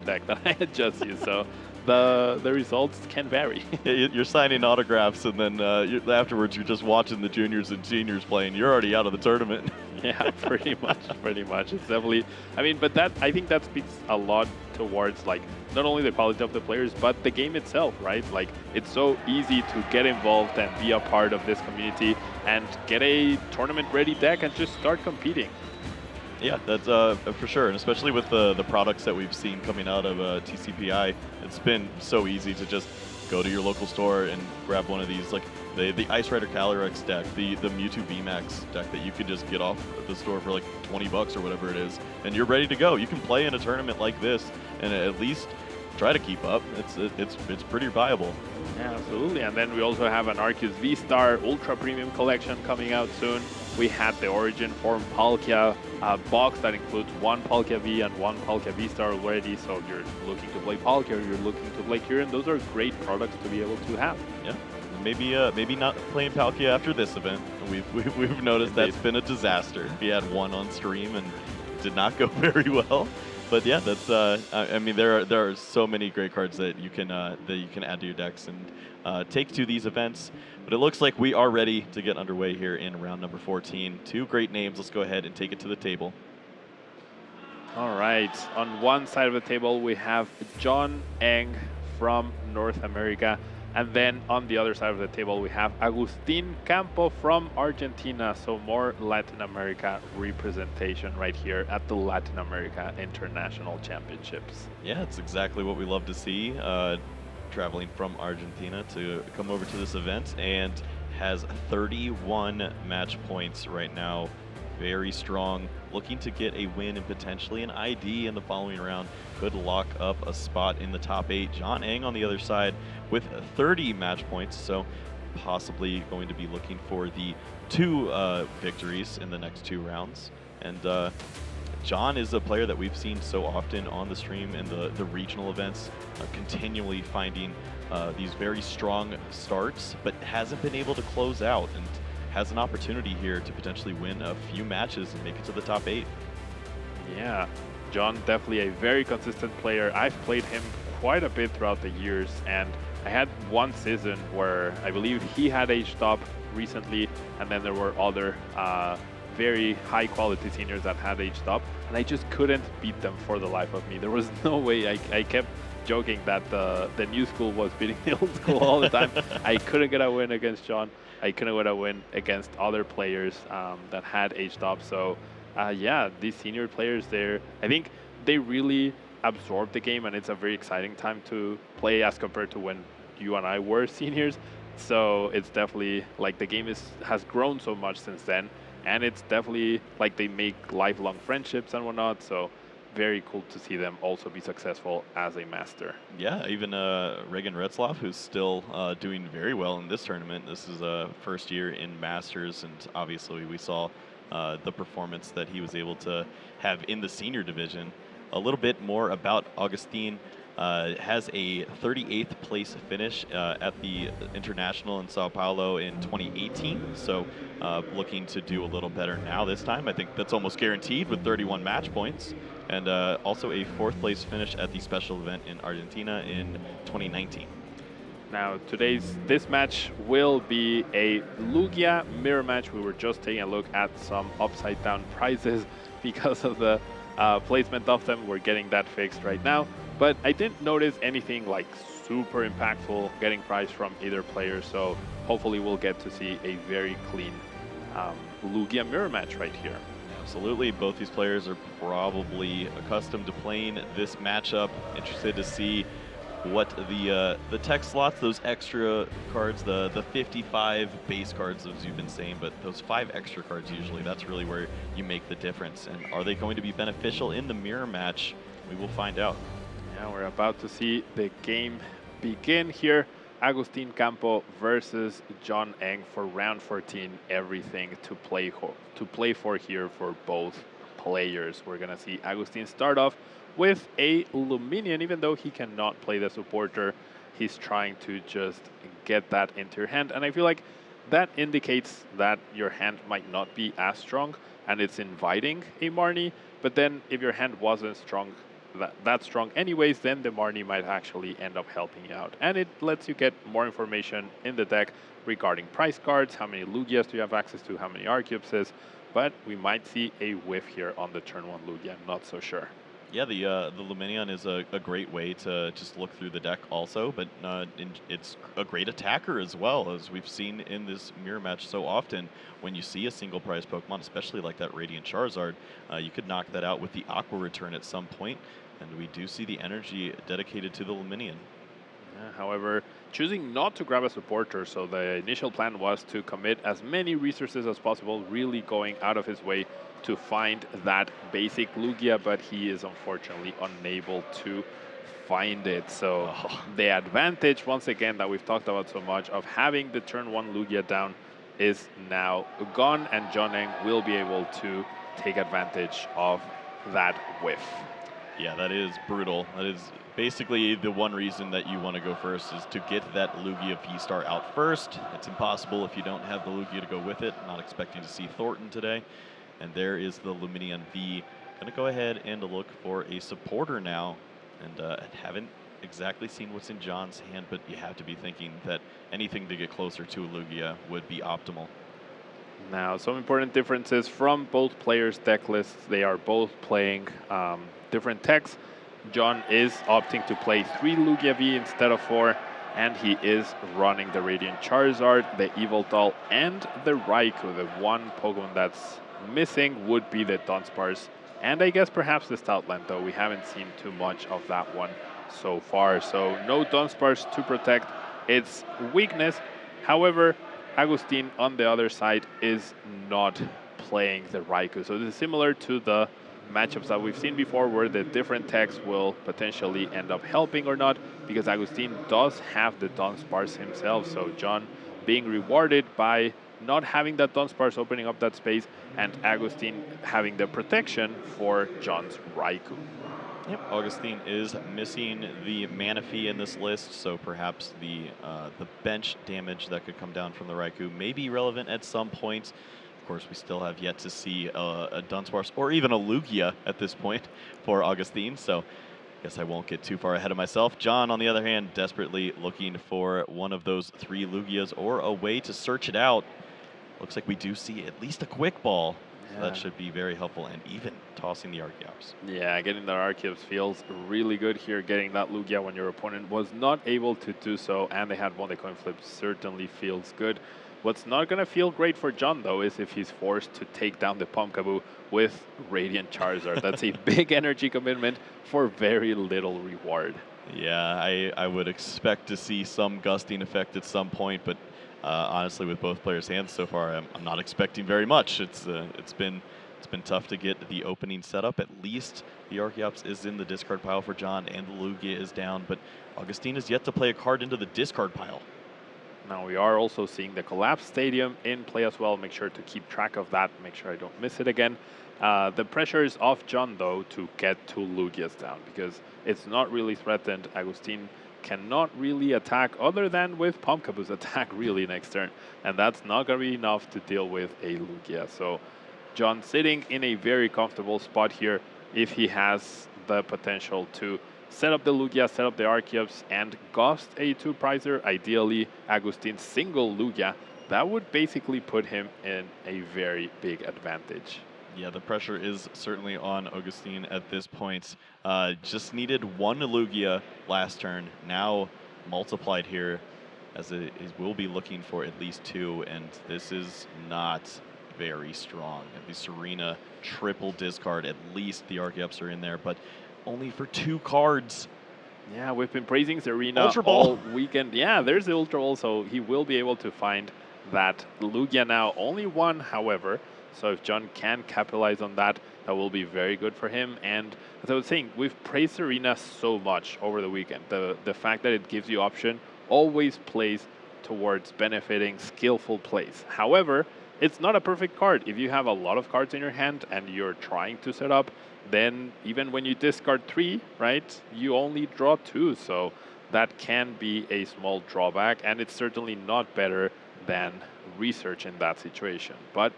deck that I had just used. So the results can vary. Yeah, you're signing autographs, and then afterwards you're just watching the juniors and seniors play, and you're already out of the tournament. Yeah, pretty much, pretty much. It's definitely, I mean, but that, I think that speaks a lot towards like not only the quality of the players, but the game itself, right? Like it's so easy to get involved and be a part of this community and get a tournament-ready deck and just start competing. Yeah, that's for sure, and especially with the products that we've seen coming out of TCPI, it's been so easy to just go to your local store and grab one of these, like the Ice Rider Calyrex deck, the Mewtwo VMAX deck that you could just get off at the store for like 20 bucks or whatever it is, and you're ready to go. You can play in a tournament like this and at least try to keep up. It's pretty viable. Yeah, absolutely. And then we also have an Arceus V-Star Ultra Premium Collection coming out soon. We had the Origin Form Palkia box that includes one Palkia V and one Palkia V-Star already. So if you're looking to play Palkia or you're looking to play Kieran, those are great products to be able to have. Yeah, maybe not playing Palkia after this event. We've noticed that's been a disaster. We had one on stream and it did not go very well. But yeah, that's I mean there are so many great cards that you can add to your decks and take to these events. But it looks like we are ready to get underway here in round number 14. Two great names. Let's go ahead and take it to the table. All right. On one side of the table, we have John Eng from North America. And then on the other side of the table, we have Augustín Campo from Argentina. So more Latin America representation right here at the Latin America International Championships. Yeah, it's exactly what we love to see. Traveling from Argentina to come over to this event, and has 31 match points right now. Very strong, looking to get a win and potentially an ID in the following round. Could lock up a spot in the top 8. John Eng on the other side with 30 match points, so possibly going to be looking for the 2 victories in the next 2 rounds. And John is a player that we've seen so often on the stream and the regional events, continually finding these very strong starts, but hasn't been able to close out, and has an opportunity here to potentially win a few matches and make it to the top 8. Yeah, John definitely a very consistent player. I've played him quite a bit throughout the years, and I had one season where I believe he had aged up recently, and then there were other very high quality seniors that had aged up, and I just couldn't beat them for the life of me. There was no way. I kept joking that the new school was beating the old school all the time. I couldn't get a win against John. I couldn't get a win against other players that had aged up. So yeah, these senior players there, I think they really absorb the game, and it's a very exciting time to play as compared to when you and I were seniors. So it's definitely like the game has grown so much since then. And it's definitely like they make lifelong friendships and whatnot. So very cool to see them also be successful as a master. Yeah, even Reagan Retzloff, who's still doing very well in this tournament. This is a first year in Masters, and obviously we saw the performance that he was able to have in the senior division. A little bit more about Augustín. Has a 38th place finish at the International in Sao Paulo in 2018. So looking to do a little better now this time. I think that's almost guaranteed with 31 match points. And also a 4th place finish at the special event in Argentina in 2019. Now this match will be a Lugia mirror match. We were just taking a look at some upside down prizes because of the placement of them. We're getting that fixed right now. But I didn't notice anything like super impactful getting prize from either player, so hopefully we'll get to see a very clean Lugia mirror match right here. Absolutely, both these players are probably accustomed to playing this matchup. Interested to see what the tech slots, those extra cards, the 55 base cards, as you've been saying, but those 5 extra cards usually, that's really where you make the difference. And are they going to be beneficial in the mirror match? We will find out. Yeah, we're about to see the game begin here. Augustín Campo versus John Eng for round 14. Everything to play for here for both players. We're gonna see Augustín start off with a Luminion. Even though he cannot play the supporter, he's trying to just get that into your hand. And I feel like that indicates that your hand might not be as strong, and it's inviting a Marnie. But then if your hand wasn't strong, that strong anyways, then the Marnie might actually end up helping you out. And it lets you get more information in the deck regarding price cards, how many Lugias do you have access to, how many Arceuses, but we might see a whiff here on the turn 1 Lugia, I'm not so sure. Yeah, the Luminion is a great way to just look through the deck also, but it's a great attacker as well, as we've seen in this mirror match so often. When you see a single prize Pokemon, especially like that Radiant Charizard, you could knock that out with the Aqua Return at some point, and we do see the energy dedicated to the Luminion. However, choosing not to grab a supporter, so the initial plan was to commit as many resources as possible, really going out of his way to find that basic Lugia, but he is unfortunately unable to find it. So the advantage, once again, that we've talked about so much of having the turn 1 Lugia down is now gone, and Joneng will be able to take advantage of that whiff. Yeah, that is brutal. That is basically the one reason that you want to go first, is to get that Lugia V-Star out first. It's impossible if you don't have the Lugia to go with it. Not expecting to see Thornton today. And there is the Luminion V. Going to go ahead and look for a supporter now. And haven't exactly seen what's in John's hand, but you have to be thinking that anything to get closer to a Lugia would be optimal. Now, some important differences from both players' deck lists. They are both playing different techs. John is opting to play 3 Lugia V instead of 4, and he is running the Radiant Charizard, the Yveltal, and the Raikou. The one Pokemon that's missing would be the Dunsparce, and I guess perhaps the Stoutland, though we haven't seen too much of that one so far. So no Dunsparce to protect its weakness. However, Augustín on the other side is not playing the Raikou. So this is similar to the matchups that we've seen before, where the different techs will potentially end up helping or not, because Augustín does have the Dunsparce himself. So John being rewarded by not having that Dunsparce opening up that space, and Augustín having the protection for John's Raikou. Yep, Augustín is missing the Manaphy in this list, so perhaps the bench damage that could come down from the Raikou may be relevant at some point. Of course, we still have yet to see a Dunsparce or even a Lugia at this point for Augustín, so I guess I won't get too far ahead of myself. John, on the other hand, desperately looking for one of those 3 Lugias or a way to search it out. Looks like we do see at least a Quick Ball. So that should be very helpful, and even tossing the Arceus. Yeah, getting the Arceus feels really good here. Getting that Lugia when your opponent was not able to do so, and they had won the coin flip, certainly feels good. What's not going to feel great for John, though, is if he's forced to take down the Pumpkaboo with Radiant Charizard. That's a big energy commitment for very little reward. Yeah, I would expect to see some gusting effect at some point, but honestly, with both players' hands so far, I'm not expecting very much. It's been tough to get the opening set up. At least the Archeops is in the discard pile for John, and the Lugia is down, but Augustín is yet to play a card into the discard pile. Now we are also seeing the Collapse Stadium in play as well. Make sure to keep track of that. Make sure I don't miss it again. The pressure is off John, though, to get 2 Lugias down, because it's not really threatened. Augustín cannot really attack other than with Pumpkaboo's attack really next turn, and that's not going to be enough to deal with a Lugia. So John sitting in a very comfortable spot here if he has the potential to set up the Lugia, set up the Arceus, and ghost a 2-prizer, ideally Augustín's single Lugia. That would basically put him in a very big advantage. Yeah, the pressure is certainly on Augustín at this point. Just needed 1 Lugia last turn, now multiplied here, as it will be looking for at least 2, and this is not very strong. The Serena triple discard, at least the Archeops are in there, but only for 2 cards. Yeah, we've been praising Serena Ultra Ball all weekend. Yeah, there's the Ultra Ball, so he will be able to find that Lugia now. Only 1, however. So if John can capitalize on that, that will be very good for him. And as I was saying, we've praised Serena so much over the weekend. The fact that it gives you option always plays towards benefiting skillful plays. However, it's not a perfect card. If you have a lot of cards in your hand and you're trying to set up, then even when you discard 3, right, you only draw 2. So that can be a small drawback, and it's certainly not better than Research in that situation. But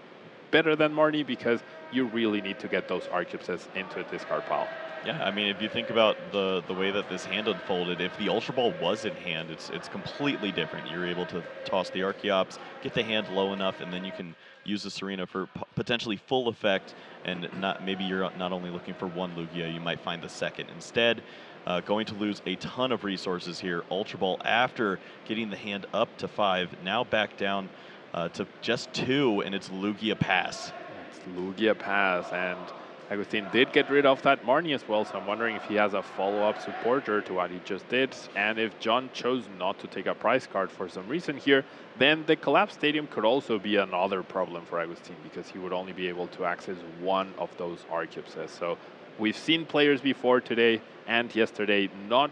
better than Marnie, because you really need to get those Archipses into a discard pile. Yeah, I mean, if you think about the way that this hand unfolded, if the Ultra Ball was in hand, it's completely different. You're able to toss the Archeops, get the hand low enough, and then you can use the Serena for potentially full effect, and not maybe you're not only looking for one Lugia, you might find the second instead. Going to lose a ton of resources here. Ultra Ball, after getting the hand up to 5, now back down to just 2, and it's Lugia Pass. It's Lugia Pass, and Augustín did get rid of that Marnie as well, so I'm wondering if he has a follow-up supporter to what he just did. And if John chose not to take a prize card for some reason here, then the collapsed stadium could also be another problem for Augustín, because he would only be able to access one of those Archeopses. So we've seen players before today and yesterday not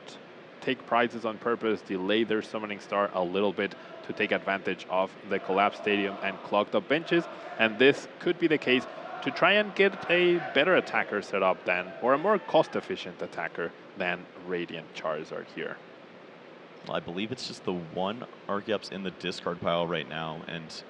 take prizes on purpose, delay their summoning star a little bit to take advantage of the collapsed stadium and clogged up benches. And this could be the case to try and get a better attacker set up than, or a more cost-efficient attacker than Radiant Charizard here. Well, I believe it's just the one Archeops in the discard pile right now, and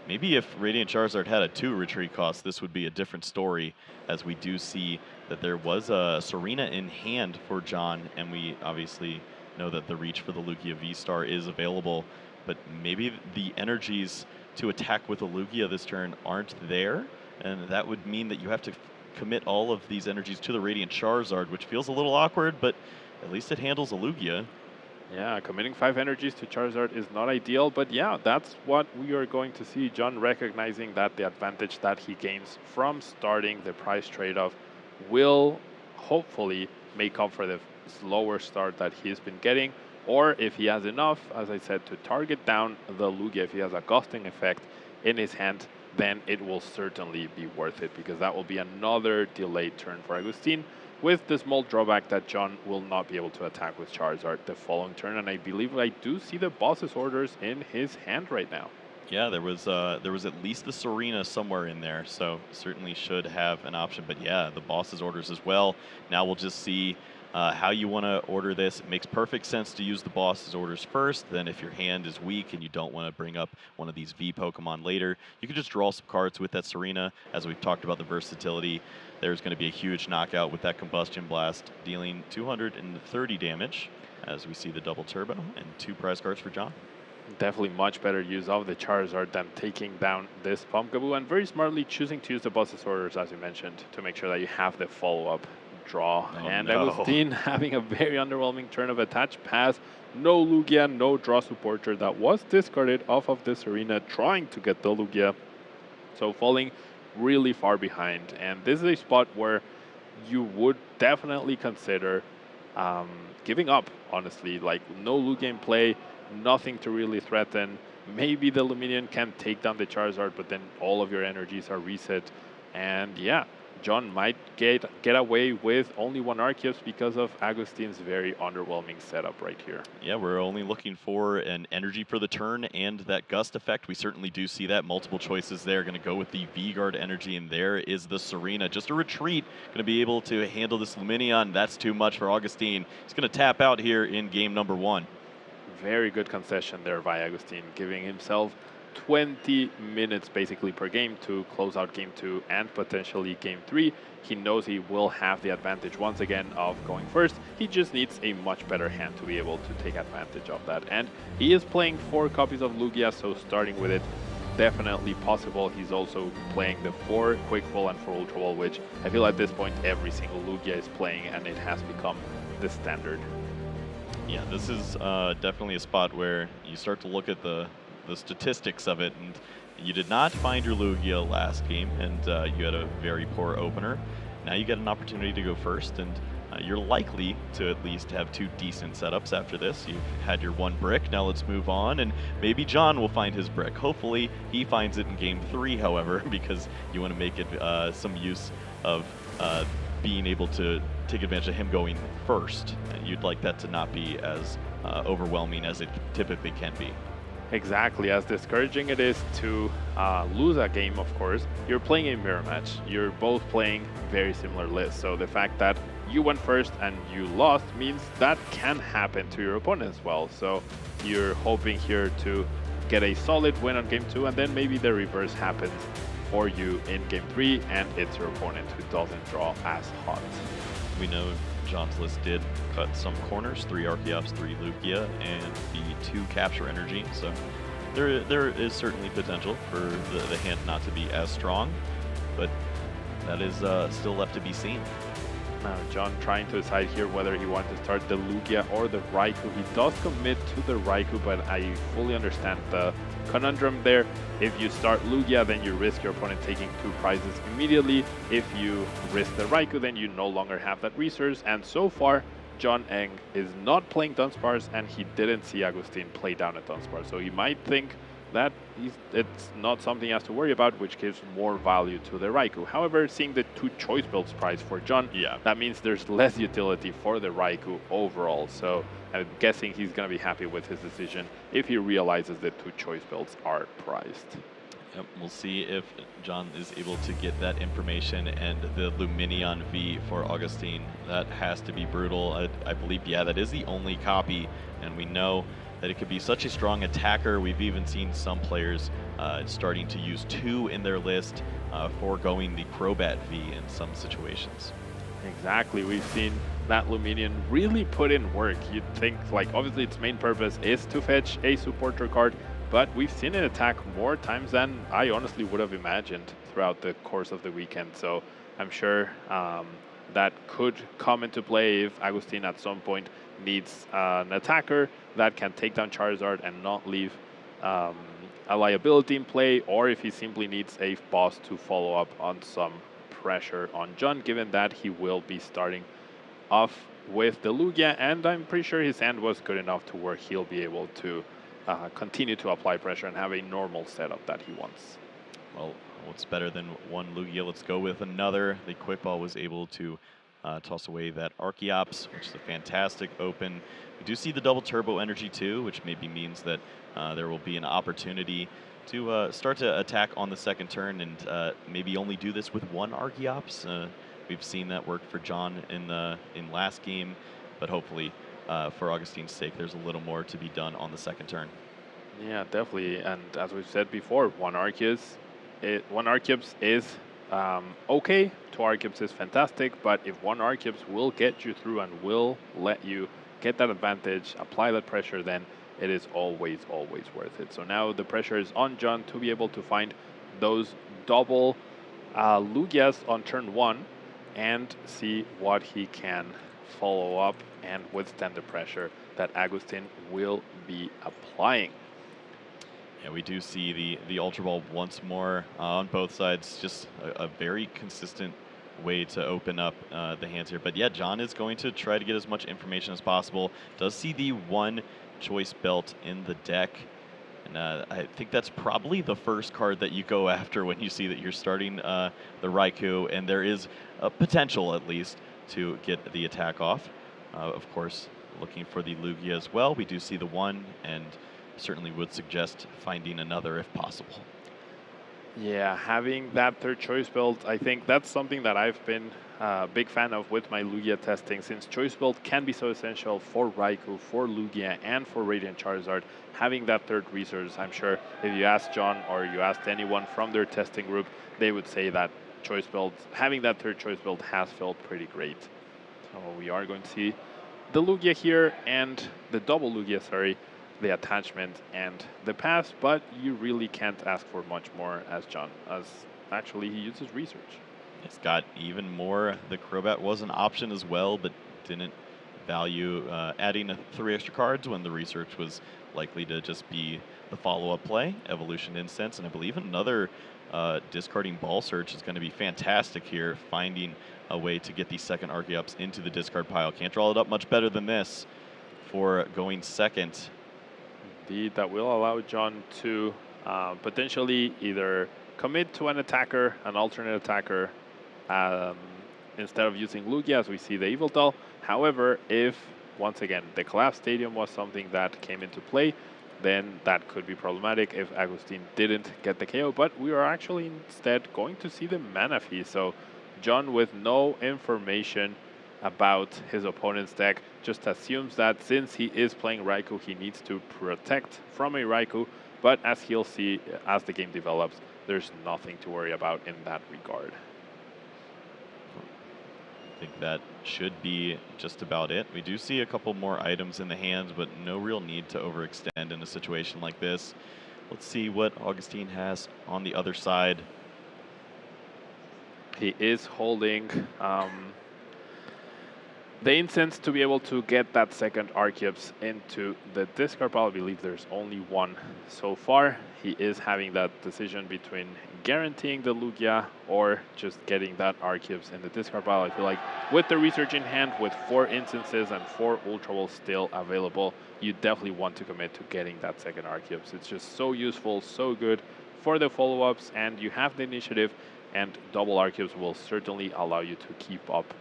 maybe if Radiant Charizard had a 2 retreat cost, this would be a different story, as we do see that there was a Serena in hand for John, and we obviously know that the reach for the Lugia V-Star is available, but maybe the energies to attack with a Lugia this turn aren't there, and that would mean that you have to commit all of these energies to the Radiant Charizard, which feels a little awkward, but at least it handles a Lugia. Yeah, committing 5 energies to Charizard is not ideal, but yeah, that's what we are going to see. John recognizing that the advantage that he gains from starting the price trade-off will hopefully make up for the slower start that he's been getting, or if he has enough, as I said, to target down the Lugia, if he has a ghosting effect in his hand, then it will certainly be worth it, because that will be another delayed turn for Augustín, with the small drawback that John will not be able to attack with Charizard the following turn. And I believe I do see the boss's orders in his hand right now. Yeah, there was at least the Serena somewhere in there, so certainly should have an option. But yeah, the boss's orders as well. Now we'll just see how you want to order this. It makes perfect sense to use the boss's orders first. Then if your hand is weak and you don't want to bring up one of these V Pokemon later, you can just draw some cards with that Serena. As we've talked about the versatility, there's going to be a huge knockout with that Combustion Blast, dealing 230 damage, as we see the double turbo, and 2 prize cards for John. Definitely much better use of the Charizard than taking down this Pumpkaboo, and very smartly choosing to use the boss's orders, as you mentioned, to make sure that you have the follow-up draw. Oh, and no. Augustín having a very underwhelming turn of attached pass. No Lugia, no draw supporter. That was discarded off of this arena, trying to get the Lugia. So falling really far behind. And this is a spot where you would definitely consider giving up, honestly. Like, no Lugia in play, nothing to really threaten. Maybe the Luminion can take down the Charizard, but then all of your energies are reset. And yeah, John might get away with only 1 Arceus because of Augustín's very underwhelming setup right here. Yeah, we're only looking for an energy for the turn and that gust effect. We certainly do see that. Multiple choices there. Going to go with the V-Guard energy, and there is the Serena. Just a retreat. Going to be able to handle this Luminion. That's too much for Augustín. He's going to tap out here in game number 1. Very good concession there by Augustín, giving himself 20 minutes basically per game to close out game 2 and potentially game 3. He knows he will have the advantage once again of going first. He just needs a much better hand to be able to take advantage of that. And he is playing 4 copies of Lugia, so starting with it, definitely possible. He's also playing the 4 Quick Ball and 4 Ultra Ball, which I feel at this point every single Lugia is playing, and it has become the standard. Yeah, this is definitely a spot where you start to look at the statistics of it, and you did not find your Lugia last game, and you had a very poor opener. Now you get an opportunity to go first, and you're likely to at least have 2 decent setups after this. You've had your 1 brick, now let's move on, and maybe John will find his brick. Hopefully he finds it in game 3, however, because you want to make it some use of being able to take advantage of him going first. And you'd like that to not be as overwhelming as it typically can be. Exactly, as discouraging it is to lose a game, of course, you're playing a mirror match. You're both playing very similar lists, so the fact that you went first and you lost means that can happen to your opponent as well. So you're hoping here to get a solid win on game 2, and then maybe the reverse happens for you in game 3, and it's your opponent who doesn't draw as hot. we know John's list did cut some corners, 3 Archeops, 3 Lugia, and the 2 Capture Energy. So there is certainly potential for the hand not to be as strong, but that is still left to be seen. Now, John trying to decide here whether he wants to start the Lugia or the Raikou. He does commit to the Raikou, but I fully understand the conundrum there. If you start Lugia, then you risk your opponent taking 2 prizes immediately. If you risk the Raikou, then you no longer have that resource. And so far, John Eng is not playing Dunsparce, and he didn't see Augustín play down a Dunsparce. So he might think that it's not something he has to worry about, which gives more value to the Raikou. However, seeing the 2 choice builds price for John, that means there's less utility for the Raikou overall. So I'm guessing he's going to be happy with his decision if he realizes that 2 choice builds are priced. Yep, we'll see if John is able to get that information, and the Luminion V for Augustín. That has to be brutal. I believe, yeah, that is the only copy, and we know that it could be such a strong attacker. We've even seen some players starting to use 2 in their list, foregoing the Crobat V in some situations. Exactly, we've seen that Luminion really put in work. You'd think, like, obviously its main purpose is to fetch a supporter card, but we've seen it attack more times than I honestly would have imagined throughout the course of the weekend. So I'm sure that could come into play if Augustín at some point needs an attacker that can take down Charizard and not leave a liability in play, or if he simply needs a boss to follow up on some pressure on John, given that he will be starting off with the Lugia, and I'm pretty sure his hand was good enough to where he'll be able to continue to apply pressure and have a normal setup that he wants. Well, what's better than 1 Lugia? Let's go with another. The Quick Ball was able to toss away that Archeops, which is a fantastic open. We do see the double turbo energy too, which maybe means that there will be an opportunity to start to attack on the second turn, and maybe only do this with 1 Archeops. We've seen that work for John in last game, but hopefully for Augustín's sake, there's a little more to be done on the second turn. Yeah, definitely. And as we've said before, 1 Arceus is okay. 2 Arceus is fantastic, but if 1 Arceus will get you through and will let you get that advantage, apply that pressure, then it is always, always worth it. So now the pressure is on John to be able to find those double Lugias on turn 1 and see what he can follow up and withstand the pressure that Augustín will be applying. Yeah, we do see the Ultra Ball once more on both sides. Just a very consistent way to open up the hands here. But yeah, John is going to try to get as much information as possible. Does see the 1 choice belt in the deck. And I think that's probably the first card that you go after when you see that you're starting the Raikou, and there is a potential, at least, to get the attack off. Of course, looking for the Lugia as well. We do see the 1, and certainly would suggest finding another if possible. Yeah, having that 3rd choice build, I think that's something that I've been a big fan of with my Lugia testing, since choice build can be so essential for Raikou, for Lugia, and for Radiant Charizard. Having that 3rd resource, I'm sure if you asked John or you asked anyone from their testing group, they would say that choice build, having that 3rd choice build has felt pretty great. So we are going to see the Lugia here and the double Lugia, sorry, the attachment and the pass, but you really can't ask for much more as John, as actually he uses research. It's got even more. The Crobat was an option as well, but didn't value adding 3 extra cards when the research was likely to just be the follow-up play. Evolution Incense, and I believe another discarding Ball Search is going to be fantastic here, finding a way to get the second Archeops into the discard pile. Can't draw it up much better than this for going second. Indeed, that will allow John to potentially either commit to an attacker, an alternate attacker, instead of using Lugia, as we see the Evil Doll. However, if, once again, the Collapse Stadium was something that came into play, then that could be problematic if Augustín didn't get the KO. But we are actually instead going to see the Manaphy. So John, with no information about his opponent's deck, just assumes that since he is playing Raikou, he needs to protect from a Raikou. But as he'll see as the game develops, there's nothing to worry about in that regard. I think that should be just about it. We do see a couple more items in the hands, but no real need to overextend in a situation like this. Let's see what Augustín has on the other side. He is holding the incense to be able to get that second Archeops into the discard pile. I believe there's only one so far. He is having that decision between guaranteeing the Lugia or just getting that Archeops in the discard pile. I feel like with the research in hand, with 4 instances and 4 Ultra Balls still available, you definitely want to commit to getting that second Archeops. It's just so useful, so good for the follow-ups, and you have the initiative, and double Archeops will certainly allow you to keep up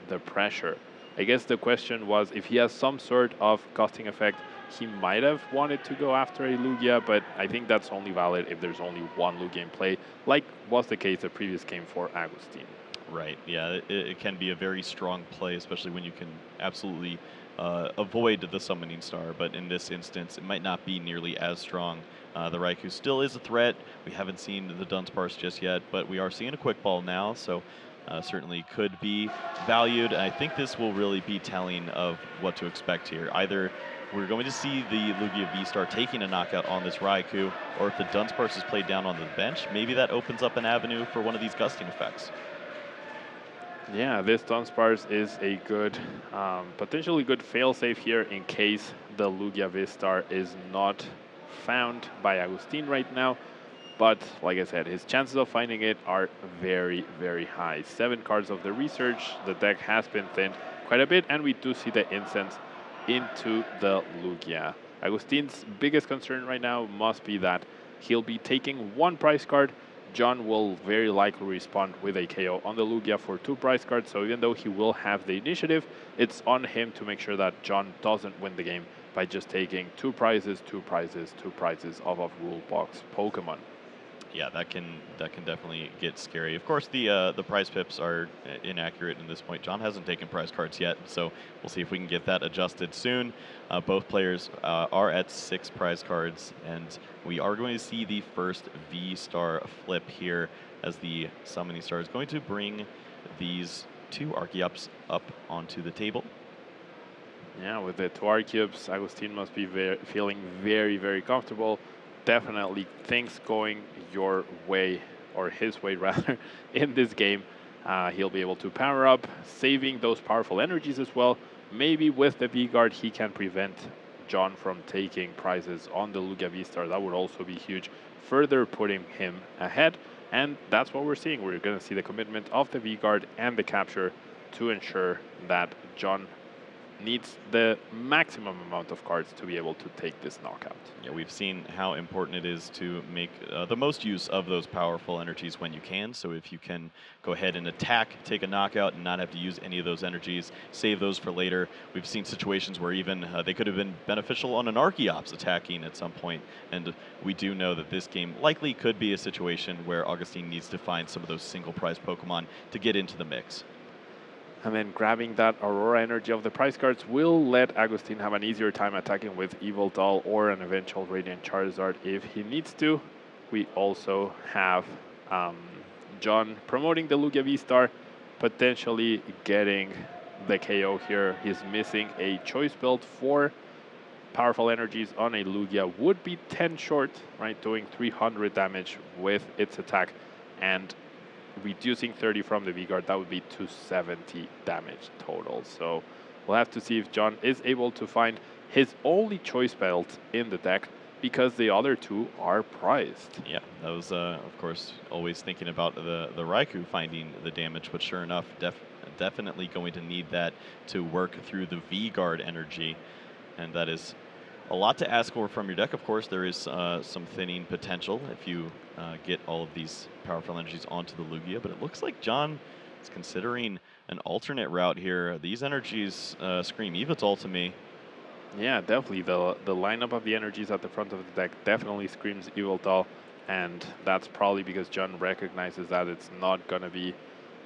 the pressure. I guess the question was, if he has some sort of costing effect, he might have wanted to go after a Lugia, but I think that's only valid if there's only one Lugia in play, like was the case the previous game for Augustín. Right, yeah, it can be a very strong play, especially when you can absolutely avoid the summoning star, but in this instance, it might not be nearly as strong. The Raikou still is a threat. We haven't seen the Dunsparce just yet, but we are seeing a Quick Ball now, so certainly could be valued. I think this will really be telling of what to expect here. Either we're going to see the Lugia V-Star taking a knockout on this Raikou, or if the Dunsparce is played down on the bench, maybe that opens up an avenue for one of these gusting effects. Yeah, this Dunsparce is a good, potentially good failsafe here in case the Lugia V-Star is not found by Augustín right now. But like I said, his chances of finding it are very, very high. 7 cards of the research. The deck has been thinned quite a bit, and we do see the incense into the Lugia. Augustín's biggest concern right now must be that he'll be taking 1 prize card. John will very likely respond with a KO on the Lugia for 2 prize cards, so even though he will have the initiative, it's on him to make sure that John doesn't win the game by just taking 2 prizes, 2 prizes, 2 prizes off of rule box Pokemon. Yeah, that can definitely get scary. Of course, the prize pips are inaccurate in this point. John hasn't taken prize cards yet, so we'll see if we can get that adjusted soon. Both players are at 6 prize cards, and we are going to see the first V-Star flip here as the Summoning Star is going to bring these 2 Archeops up onto the table. Yeah, with the 2 Archeops, Augustín must be feeling very, very comfortable. Definitely things going your way, or his way rather, in this game. He'll be able to power up, saving those powerful energies as well. Maybe with the V-Guard he can prevent John from taking prizes on the Lugia V-Star. That would also be huge, further putting him ahead. And that's what we're seeing. We're going to see the commitment of the V-Guard and the capture to ensure that John needs the maximum amount of cards to be able to take this knockout. Yeah, we've seen how important it is to make the most use of those powerful energies when you can. So if you can go ahead and attack, take a knockout, and not have to use any of those energies, save those for later. We've seen situations where even they could have been beneficial on an Archeops attacking at some point. And we do know that this game likely could be a situation where Augustín needs to find some of those single prize Pokemon to get into the mix. And then grabbing that Aurora energy of the prize cards will let Augustín have an easier time attacking with Evil Doll or an eventual Radiant Charizard if he needs to. We also have John promoting the Lugia V-Star, potentially getting the KO here. He's missing a choice build for powerful energies on a Lugia. Would be 10 short, right? Doing 300 damage with its attack, and reducing 30 from the V-Guard, that would be 270 damage total. So we'll have to see if John is able to find his only choice belt in the deck, because the other 2 are prized. Yeah, that was, of course, always thinking about the Raikou finding the damage, but sure enough, definitely going to need that to work through the V-Guard energy, and that is a lot to ask for from your deck. Of course, there is some thinning potential if you get all of these powerful energies onto the Lugia, but it looks like John is considering an alternate route here. These energies scream Yveltal to me. Yeah, definitely. The lineup of the energies at the front of the deck definitely screams Yveltal, and that's probably because John recognizes that it's not going to be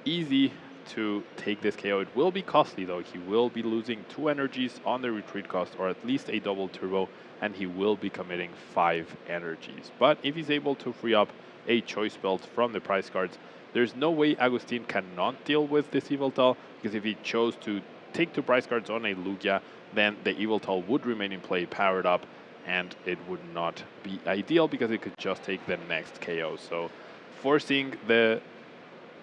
easy to take this KO. It will be costly though. He will be losing 2 energies on the retreat cost, or at least a double turbo, and he will be committing 5 energies. But if he's able to free up a choice belt from the prize cards, there's no way Augustín cannot deal with this Yveltal, because if he chose to take 2 prize cards on a Lugia, then the Yveltal would remain in play powered up, and it would not be ideal because it could just take the next KO. So forcing the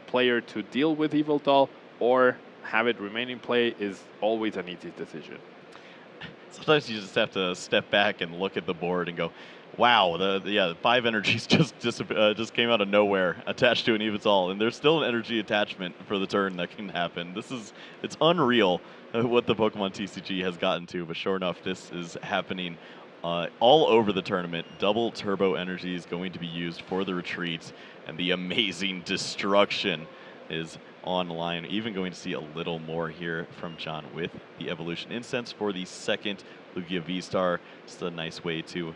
player to deal with Yveltal or have it remain in play is always an easy decision. Sometimes you just have to step back and look at the board and go, wow, the 5 energies just came out of nowhere attached to an Yveltal, and there's still an energy attachment for the turn that can happen. It's unreal what the Pokemon TCG has gotten to, but sure enough, this is happening all over the tournament. Double turbo energy is going to be used for the retreat, and the amazing destruction is online. Even going to see a little more here from John with the Evolution Incense for the second Lugia V-Star. It's a nice way to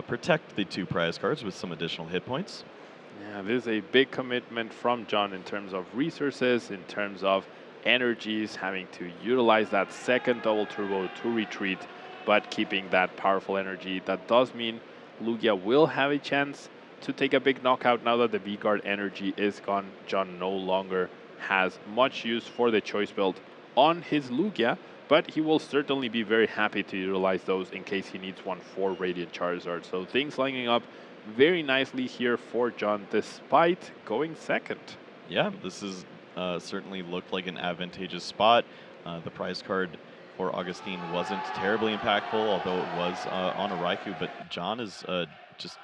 protect the 2 prize cards with some additional hit points. Yeah, this is a big commitment from John in terms of resources, in terms of energies, having to utilize that second double turbo to retreat, but keeping that powerful energy. That does mean Lugia will have a chance to take a big knockout now that the V-Guard energy is gone. John no longer has much use for the choice build on his Lugia, but he will certainly be very happy to utilize those in case he needs one for Radiant Charizard. So things lining up very nicely here for John, despite going second. Yeah, this is certainly looked like an advantageous spot. The prize card for Augustín wasn't terribly impactful, although it was on a Raikou, but John is just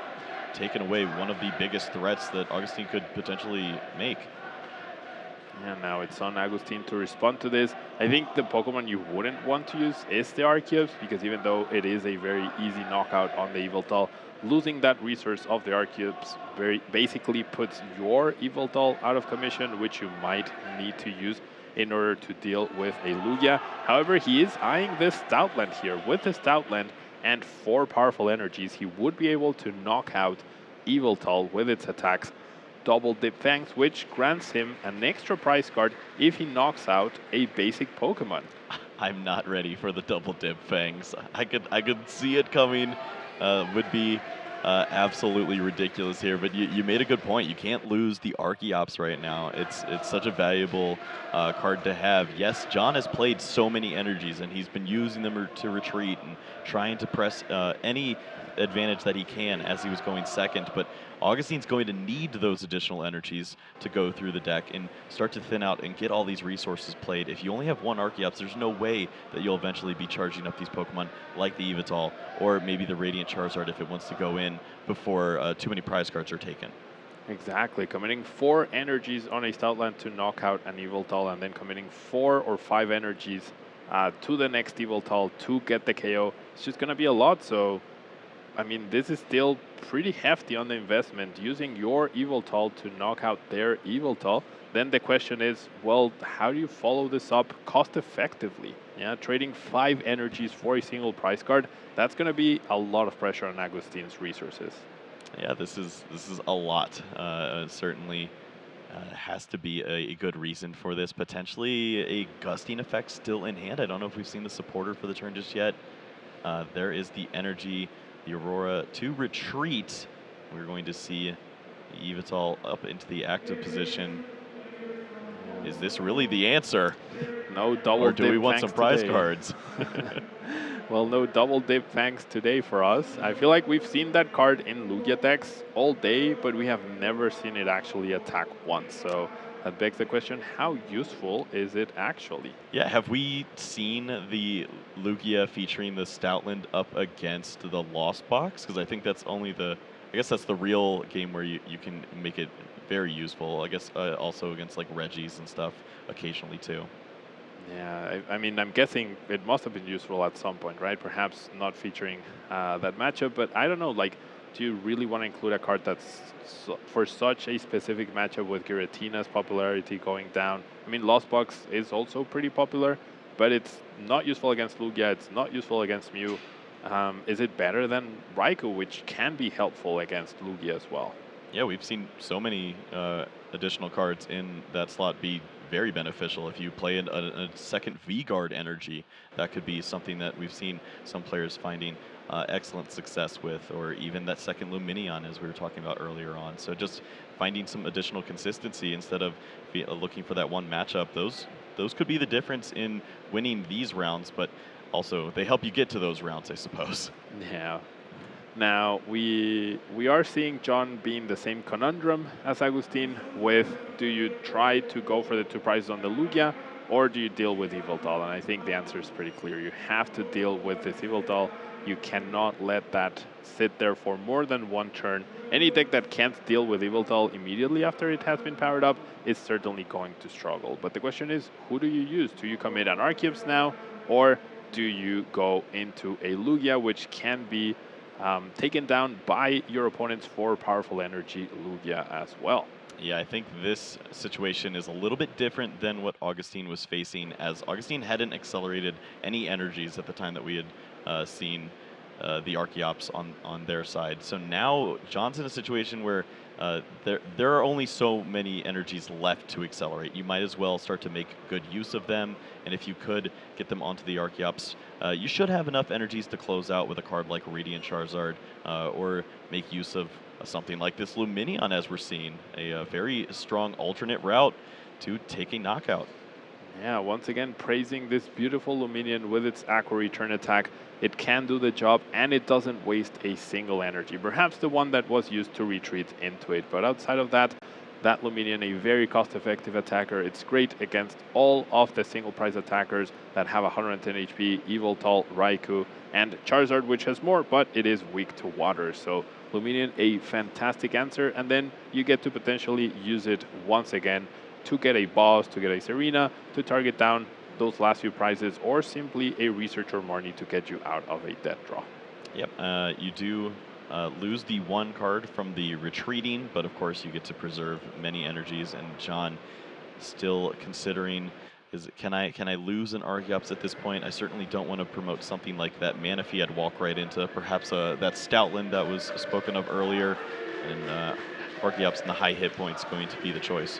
taken away one of the biggest threats that Augustín could potentially make. Yeah, now it's on Augustín to respond to this. I think the Pokemon you wouldn't want to use is the Arceus, because even though it is a very easy knockout on the Yveltal, losing that resource of the Arceus basically puts your Yveltal out of commission, which you might need to use in order to deal with a Lugia. However, he is eyeing this Stoutland here. With the Stoutland and 4 powerful energies, he would be able to knock out Yveltal with its attacks. Double Dip Fangs, which grants him an extra prize card if he knocks out a basic Pokemon. I'm not ready for the Double Dip Fangs. I could see it coming. Would be absolutely ridiculous here, but you made a good point. You can't lose the Archeops right now. It's such a valuable card to have. Yes, John has played so many energies, and he's been using them to retreat and trying to press any advantage that he can as he was going second, but Augustín's going to need those additional energies to go through the deck and start to thin out and get all these resources played. If you only have 1 Archeops, there's no way that you'll eventually be charging up these Pokemon like the Yveltal or maybe the Radiant Charizard if it wants to go in before too many prize cards are taken. Exactly, committing 4 energies on a Stoutland to knock out an Yveltal, and then committing 4 or 5 energies to the next Yveltal to get the KO. It's just going to be a lot, so I mean, this is still pretty hefty on the investment, using your Yveltal to knock out their Yveltal. Then the question is, well, how do you follow this up cost effectively? Yeah, trading 5 energies for a single prize card, that's going to be a lot of pressure on Augustín's resources. Yeah, this is a lot. Certainly has to be a good reason for this. Potentially a gusting effect still in hand. I don't know if we've seen the supporter for the turn just yet. There is the energy. The Aurora to retreat. We're going to see Yveltal up into the active position. Is this really the answer? No double or do dip we want some prize today. cards? Well, no double dip thanks today for us. I feel like we've seen that card in Lugia decks all day, but we have never seen it actually attack once. So that begs the question, how useful is it actually? Yeah, have we seen the Lugia featuring the Stoutland up against the Lost Box? Because I think that's only I guess that's the real game where you can make it very useful. I guess also against like Regis and stuff occasionally too. Yeah, I mean, I'm guessing it must have been useful at some point, right? Perhaps not featuring that matchup, but I don't know, like, do you really want to include a card that's for such a specific matchup with Giratina's popularity going down? I mean, Lost Box is also pretty popular, but it's not useful against Lugia, it's not useful against Mew. Is it better than Raikou, which can be helpful against Lugia as well? Yeah, we've seen so many additional cards in that slot be very beneficial. If you play a second V-Guard energy, that could be something that we've seen some players finding excellent success with, or even that second Luminion, as we were talking about earlier on. So just finding some additional consistency instead of looking for that one matchup, those could be the difference in winning these rounds, but also they help you get to those rounds, I suppose. Yeah. Now, we are seeing John being the same conundrum as Augustín with, do you try to go for the 2 prizes on the Lugia, or do you deal with Yveltal? And I think the answer is pretty clear. You have to deal with this Yveltal. You cannot let that sit there for more than 1 turn. Any deck that can't deal with Yveltal immediately after it has been powered up is certainly going to struggle. But the question is, who do you use? Do you commit an Arceus now, or do you go into a Lugia, which can be taken down by your opponent's 4 powerful energy Lugia as well? Yeah, I think this situation is a little bit different than what Augustín was facing, as Augustín hadn't accelerated any energies at the time that we had seen the Archeops on their side. So now John's in a situation where there are only so many energies left to accelerate. You might as well start to make good use of them, and if you could get them onto the Archeops, you should have enough energies to close out with a card like Radiant Charizard, or make use of something like this Luminion, as we're seeing, a very strong alternate route to take a knockout. Yeah, once again, praising this beautiful Luminion with its Aqua Return attack. It can do the job, and it doesn't waste a single energy. Perhaps the one that was used to retreat into it. But outside of that, that Luminion, a very cost-effective attacker. It's great against all of the single-price attackers that have 110 HP, Yveltal, Raikou, and Charizard, which has more, but it is weak to water. So Luminion, a fantastic answer, and then you get to potentially use it once again to get a boss, to get a Serena, to target down those last few prizes, or simply a Research or Marnie to get you out of a dead draw. Yep, you do lose the 1 card from the retreating, but of course you get to preserve many energies, and John still considering, can I lose an Archeops at this point? I certainly don't want to promote something like that Manaphy I'd walk right into, perhaps that Stoutland that was spoken of earlier, and Archeops and the high hit points going to be the choice.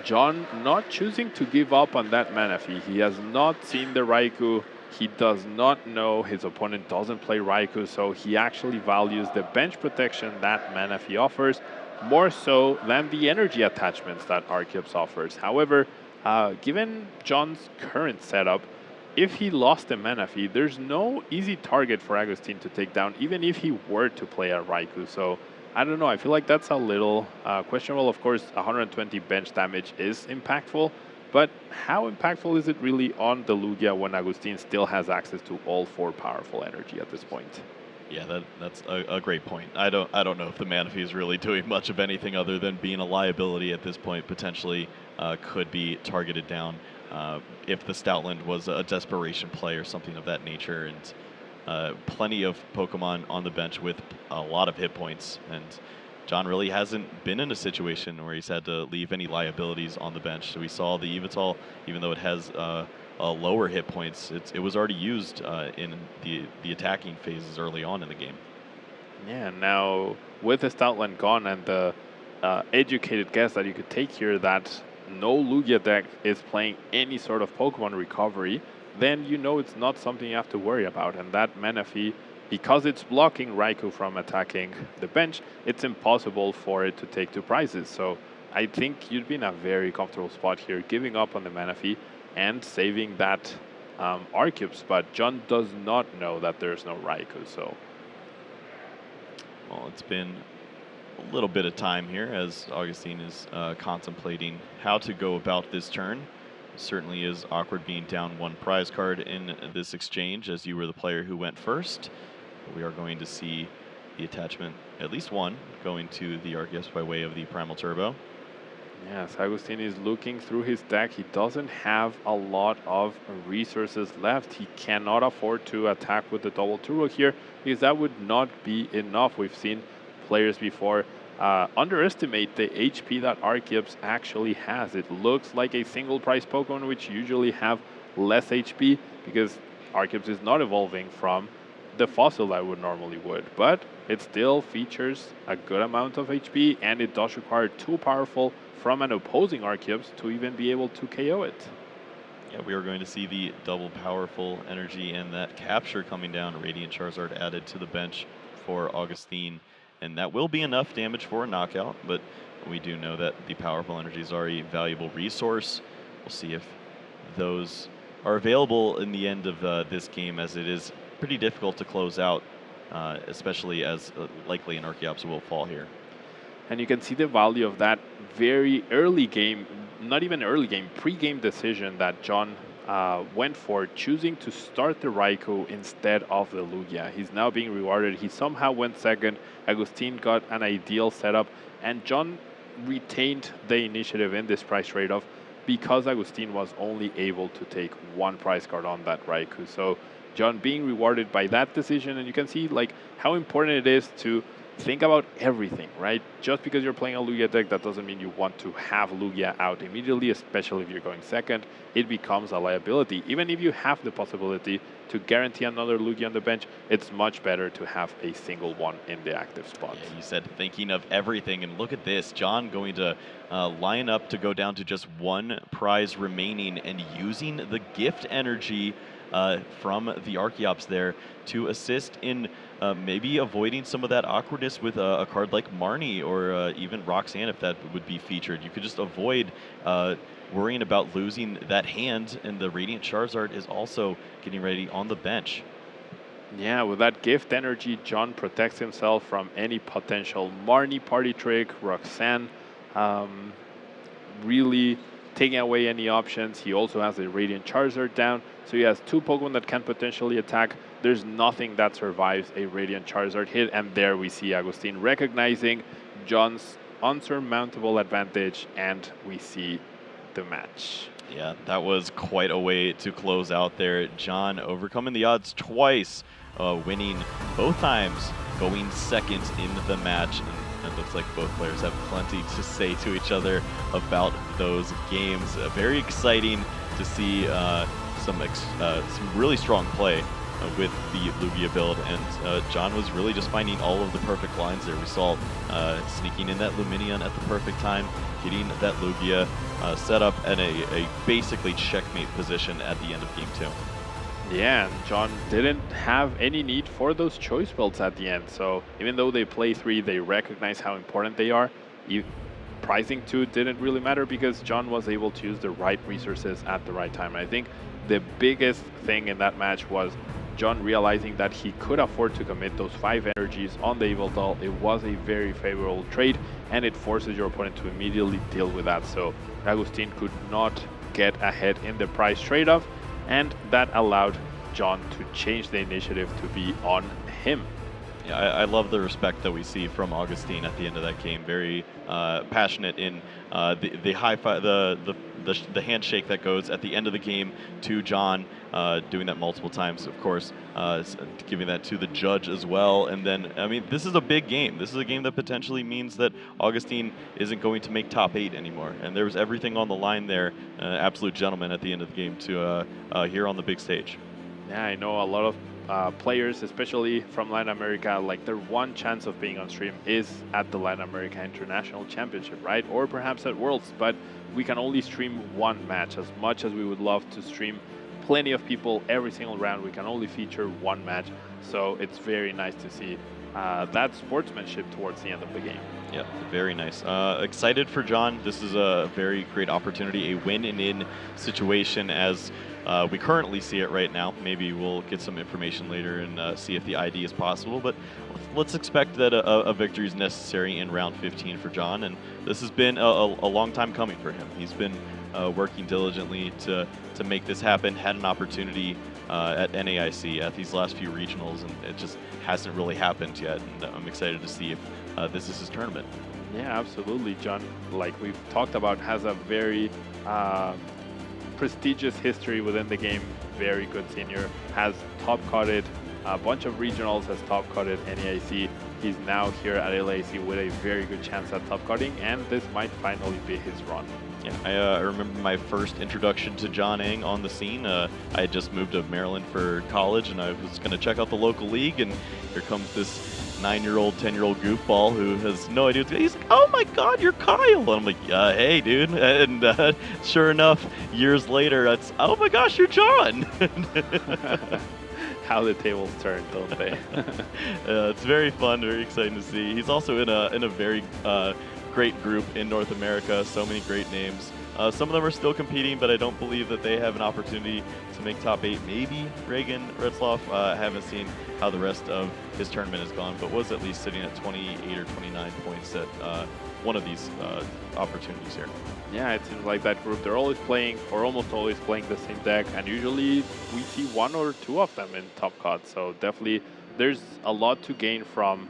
John not choosing to give up on that Manaphy. He has not seen the Raikou. He does not know his opponent doesn't play Raikou, so he actually values the bench protection that Manaphy offers more so than the energy attachments that Arceus offers. However, given John's current setup, if he lost the Manaphy, there's no easy target for Augustín to take down, even if he were to play a Raikou. So I don't know, I feel like that's a little questionable. Of course, 120 bench damage is impactful, but how impactful is it really on the Lugia when Augustín still has access to all 4 powerful energy at this point? Yeah, that's a great point. I don't know if the Manaphy is really doing much of anything other than being a liability at this point. Potentially could be targeted down if the Stoutland was a desperation play or something of that nature, and plenty of Pokemon on the bench with a lot of hit points, and John really hasn't been in a situation where he's had to leave any liabilities on the bench. So we saw the Yveltal, even though it has lower hit points, it was already used in the attacking phases early on in the game. Yeah, now with the Stoutland gone and the educated guess that you could take here that no Lugia deck is playing any sort of Pokemon recovery, then you know it's not something you have to worry about. And that Manaphy, because it's blocking Raikou from attacking the bench, it's impossible for it to take 2 prizes. So I think you'd be in a very comfortable spot here, giving up on the Manaphy and saving that Arceus. But John does not know that there's no Raikou, so. Well, it's been a little bit of time here as Augustín is contemplating how to go about this turn. Certainly is awkward being down 1 prize card in this exchange, as you were the player who went first. We are going to see the attachment, at least 1, going to the Arceus by way of the Primal Turbo. Yes, Augustín is looking through his deck. He doesn't have a lot of resources left. He cannot afford to attack with the double turbo here, because that would not be enough. We've seen players before underestimate the HP that Arceus actually has. It looks like a single price Pokemon, which usually have less HP, because Arceus is not evolving from the fossil I would normally would, but it still features a good amount of HP, and it does require 2 powerful from an opposing Archeops to even be able to KO it. Yeah, we are going to see the double powerful energy and that capture coming down. Radiant Charizard added to the bench for Augustín, and that will be enough damage for a knockout, but we do know that the powerful energies are a valuable resource. We'll see if those are available in the end of this game, as it is pretty difficult to close out, especially as likely an Archeops will fall here. And you can see the value of that very early game, not even early game, pre-game decision that John went for, choosing to start the Raikou instead of the Lugia. He's now being rewarded. He somehow went second. Augustín got an ideal setup, and John retained the initiative in this price trade-off because Augustín was only able to take 1 prize card on that Raikou. So John being rewarded by that decision, and you can see like how important it is to think about everything, right? Just because you're playing a Lugia deck, that doesn't mean you want to have Lugia out immediately, especially if you're going second. It becomes a liability. Even if you have the possibility to guarantee another Lugia on the bench, it's much better to have a single one in the active spot. Yeah, you said thinking of everything, and look at this. John going to line up to go down to just 1 prize remaining and using the gift energy from the Archeops there to assist in maybe avoiding some of that awkwardness with a card like Marnie or even Roxanne, if that would be featured. You could just avoid worrying about losing that hand, and the Radiant Charizard is also getting ready on the bench. Yeah, with that gift energy, John protects himself from any potential Marnie party trick, Roxanne, really taking away any options. He also has a Radiant Charizard down, so he has 2 Pokemon that can potentially attack. There's nothing that survives a Radiant Charizard hit, and there we see Augustín recognizing John's unsurmountable advantage, and we see the match. Yeah, that was quite a way to close out there. John overcoming the odds twice, winning both times, going second in the match. And it looks like both players have plenty to say to each other about those games. Very exciting to see some really strong play with the Lugia build, and John was really just finding all of the perfect lines there. We saw sneaking in that Luminion at the perfect time, getting that Lugia set up in a basically checkmate position at the end of game 2. Yeah, and John didn't have any need for those choice builds at the end, so even though they play 3, they recognize how important they are. Pricing 2 didn't really matter because John was able to use the right resources at the right time. And I think the biggest thing in that match was John realizing that he could afford to commit those 5 energies on the Yveltal. It was a very favorable trade, and it forces your opponent to immediately deal with that. So Augustín could not get ahead in the price trade-off, and that allowed John to change the initiative to be on him. Yeah, I love the respect that we see from Augustín at the end of that game. Very passionate in the high five, the handshake that goes at the end of the game to John, doing that multiple times, of course, giving that to the judge as well. And then, I mean, this is a big game. This is a game that potentially means that Augustín isn't going to make top 8 anymore. And there was everything on the line there. Absolute gentleman at the end of the game to here on the big stage. Yeah, I know a lot of players, especially from Latin America, like their one chance of being on stream is at the Latin America International Championship, right? Or perhaps at Worlds, but we can only stream 1 match. As much as we would love to stream plenty of people every single round, we can only feature 1 match. So it's very nice to see that sportsmanship towards the end of the game. Yeah, very nice. Excited for John. This is a very great opportunity, a win-and-in situation as we currently see it right now. Maybe we'll get some information later and see if the ID is possible, but let's expect that a victory is necessary in round 15 for John, and this has been a long time coming for him. He's been working diligently to make this happen, had an opportunity at NAIC at these last few regionals, and it just hasn't really happened yet, and I'm excited to see if this is his tournament. Yeah, absolutely. John, like we've talked about, has a very prestigious history within the game. Very good senior, has top-cutted a bunch of regionals, has top-cutted NAIC. He's now here at LAC with a very good chance at top-cutting, and this might finally be his run. Yeah, I remember my first introduction to John Eng on the scene. I had just moved to Maryland for college, and I was going to check out the local league, and here comes this 9-year-old, 10-year-old goofball who has no idea. He's like, "Oh my God, you're Kyle!" And I'm like, "Hey, dude!" And sure enough, years later, it's, "Oh my gosh, you're John!" How the tables turn, don't they? It's very fun, very exciting to see. He's also in a very great group in North America. So many great names. Some of them are still competing, but I don't believe that they have an opportunity to make top 8. Maybe Reagan Retzloff. I haven't seen how the rest of his tournament has gone, but was at least sitting at 28 or 29 points at one of these opportunities here. Yeah, it seems like that group, they're always playing, or almost always playing the same deck, and usually we see 1 or 2 of them in top cut. So definitely there's a lot to gain from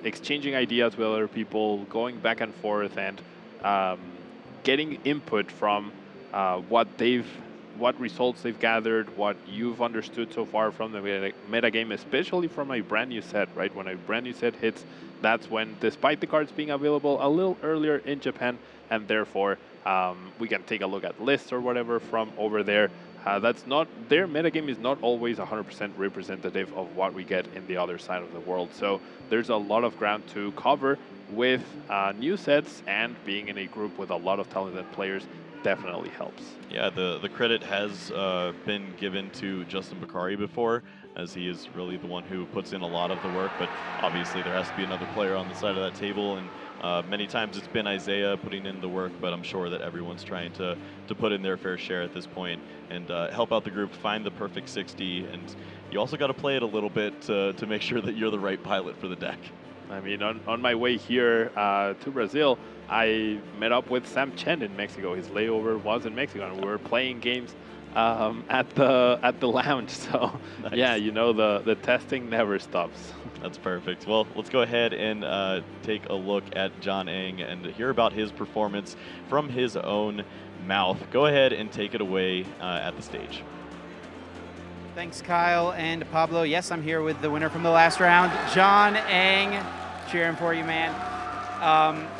exchanging ideas with other people, going back and forth, and getting input from what results they've gathered, what you've understood so far from the metagame, especially from a brand new set, right? When a brand new set hits, that's when, despite the cards being available a little earlier in Japan, and therefore we can take a look at lists or whatever from over there. That's not, their metagame is not always 100% representative of what we get in the other side of the world. So there's a lot of ground to cover with new sets, and being in a group with a lot of talented players definitely helps. Yeah, the credit has been given to Justin Bakari before, as he is really the one who puts in a lot of the work, but obviously there has to be another player on the side of that table, and many times it's been Isaiah putting in the work, but I'm sure that everyone's trying to put in their fair share at this point and help out the group find the perfect 60, and you also got to play it a little bit to make sure that you're the right pilot for the deck. I mean, on my way here to Brazil, I met up with Sam Chen in Mexico. His layover was in Mexico, and we were playing games at the lounge. So Nice. yeah, you know, the testing never stops. That's perfect. Well, let's go ahead and take a look at John Eng and hear about his performance from his own mouth. Go ahead and take it away at the stage. Thanks, Kyle and Pablo. Yes, I'm here with the winner from the last round, John Eng. Cheering for you, man.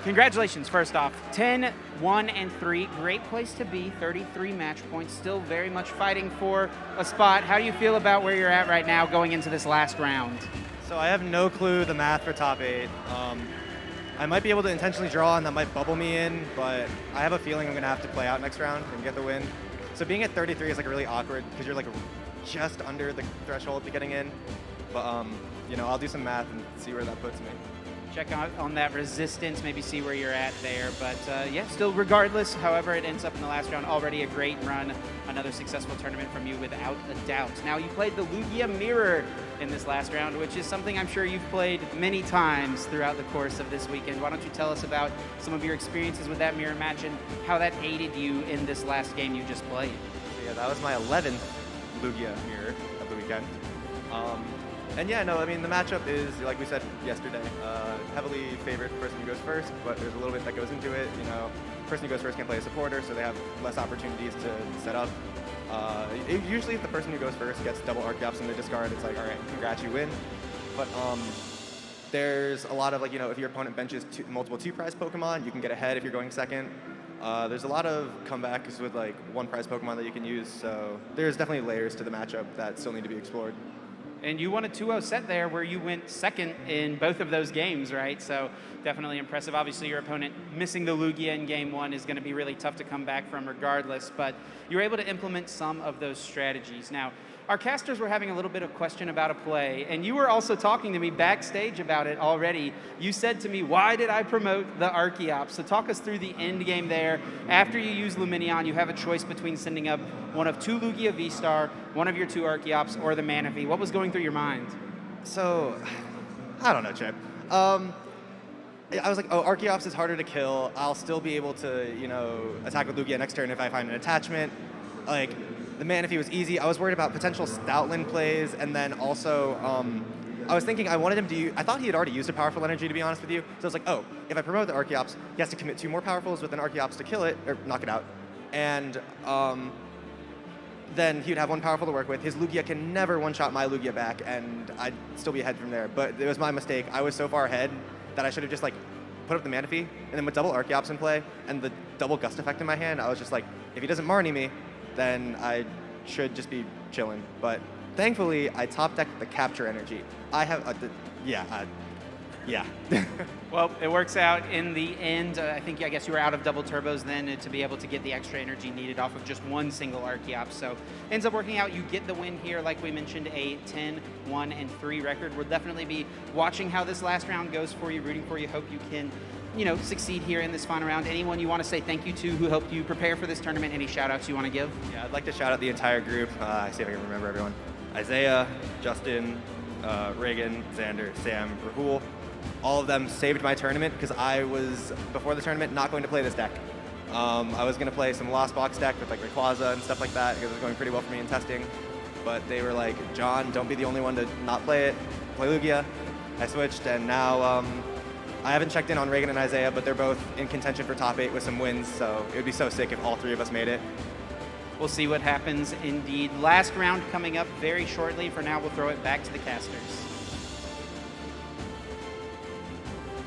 Congratulations, first off. 10, 1, and 3. Great place to be. 33 match points. Still very much fighting for a spot. How do you feel about where you're at right now going into this last round? So I have no clue the math for top 8. I might be able to intentionally draw, and that might bubble me in, but I have a feeling I'm going to have to play out next round and get the win. So being at 33 is like really awkward because you're like just under the threshold to getting in. But you know, I'll do some math and see where that puts me. Check out on that resistance, maybe see where you're at there. But yeah, still regardless, however it ends up in the last round, already a great run. Another successful tournament from you without a doubt. Now, you played the Lugia Mirror in this last round, which is something I'm sure you've played many times throughout the course of this weekend. Why don't you tell us about some of your experiences with that mirror match and how that aided you in this last game you just played? So yeah, that was my 11th Lugia Mirror of the weekend. And yeah, no, I mean, the matchup is, like we said yesterday, heavily favored person who goes first, but there's a little bit that goes into it. You know, person who goes first can play a supporter, so they have less opportunities to set up. Usually if the person who goes first gets double Archeops in the discard, it's like, all right, congrats, you win. But there's a lot of, like, you know, if your opponent benches multiple 2-prize Pokemon, you can get ahead if you're going second. There's a lot of comebacks with, like, 1-prize Pokemon that you can use, so there's definitely layers to the matchup that still need to be explored. And you won a 2-0 set there where you went second in both of those games, right? So definitely impressive. Obviously, your opponent missing the Lugia in game 1 is going to be really tough to come back from regardless, but you were able to implement some of those strategies. Now, our casters were having a little bit of question about a play, and you were also talking to me backstage about it already. You said to me, why did I promote the Archeops? So talk us through the end game there. After you use Lumineon, you have a choice between sending up one of 2 Lugia V-Star, one of your 2 Archeops, or the Manaphy. What was going through your mind? So, I don't know, Chip. I was like, oh, Archeops is harder to kill. I'll still be able to, you know, attack with Lugia next turn if I find an attachment. Like, the Manaphy was easy. I was worried about potential Stoutland plays, and then also, I was thinking I wanted him to use, I thought he had already used a powerful energy, to be honest with you. So I was like, oh, if I promote the Archeops, he has to commit 2 more powerfuls with an Archeops to kill it, or knock it out. And then he would have 1 powerful to work with. His Lugia can never one-shot my Lugia back, and I'd still be ahead from there. But it was my mistake. I was so far ahead that I should have just, like, put up the Manaphy, and then with double Archeops in play, and the double gust effect in my hand, I was just like, if he doesn't Marnie me, then I should just be chilling. But thankfully, I top decked the capture energy. I have a, yeah. Well, it works out in the end. I guess you were out of double turbos then to be able to get the extra energy needed off of just one single Archeops. So ends up working out. You get the win here. Like we mentioned, a 10-1-3 record. We'll definitely be watching how this last round goes for you, rooting for you. Hope you can, succeed here in this final round. Anyone you want to say thank you to who helped you prepare for this tournament? Any shout outs you want to give? Yeah, I'd like to shout out the entire group. See if I can remember everyone. Isaiah, Justin, Reagan, Xander, Sam, Rahul. All of them saved my tournament because I was, before the tournament, not going to play this deck. I was going to play some Lost Box deck with like Rayquaza and stuff like that because it was going pretty well for me in testing. But they were like, John, don't be the only one to not play it. Play Lugia. I switched, and now I haven't checked in on Reagan and Isaiah, but they're both in contention for top 8 with some wins, so it would be so sick if all 3 of us made it. We'll see what happens indeed. Last round coming up very shortly. For now, we'll throw it back to the casters.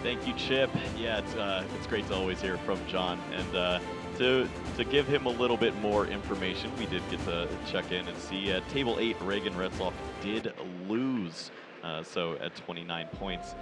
Thank you, Chip. Yeah, it's great to always hear from John. And to give him a little bit more information, we did get to check in and see Table 8, Reagan Retzloff did lose. So at 29 points,